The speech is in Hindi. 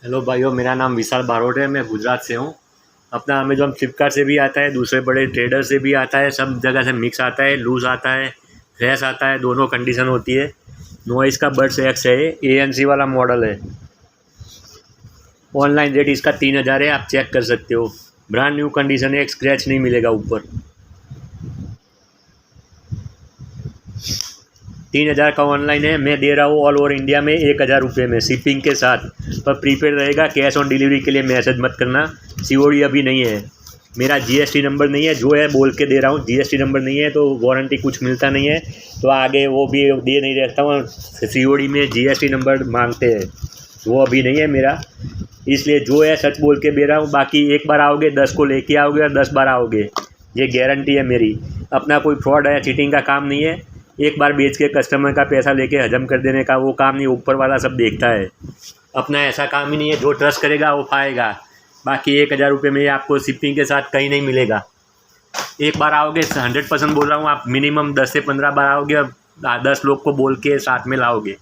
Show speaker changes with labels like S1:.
S1: हेलो भाइयों, मेरा नाम विशाल बारोट है। मैं गुजरात से हूँ। अपना अमेज़ॉन फ्लिपकार्ट से भी आता है, दूसरे बड़े ट्रेडर से भी आता है, सब जगह से मिक्स आता है, लूज़ आता है, फ्रेश आता है, दोनों कंडीशन होती है। नॉइस का बड्स एक्स है, ANC वाला मॉडल है। ऑनलाइन रेट इसका 3000 है, आप चेक कर सकते हो। ब्रांड न्यू कंडीशन है, एक स्क्रैच नहीं मिलेगा ऊपर। 3000 का ऑनलाइन है। मैं दे रहा हूँ ऑल ओवर इंडिया में 1000 रुपये में शिपिंग के साथ, पर प्रीपेड रहेगा। कैश ऑन डिलीवरी के लिए मैसेज मत करना, COD अभी नहीं है। मेरा GST नंबर नहीं है, जो है बोल के दे रहा हूँ। GST नंबर नहीं है तो वारंटी कुछ मिलता नहीं है, तो आगे वो भी दे नहीं रहता हूँ। COD में GST नंबर मांगते हैं, वो अभी नहीं है मेरा, इसलिए जो है सच बोल के दे रहा हूँ। बाकी एक बार आओगे 10 को लेके आओगे और 10 बार आओगे, ये गारंटी है मेरी। अपना कोई फ्रॉड या चीटिंग का काम नहीं है। एक बार बेच के कस्टमर का पैसा लेके हजम कर देने का वो काम नहीं, ऊपर वाला सब देखता है। अपना ऐसा काम ही नहीं है, जो ट्रस्ट करेगा वो पाएगा। बाकी 1000 रुपये में आपको शिपिंग के साथ कहीं नहीं मिलेगा। एक बार आओगे, 100% बोल रहा हूँ, आप मिनिमम 10 से 15 बार आओगे और 10 लोग को बोल के साथ में लाओगे।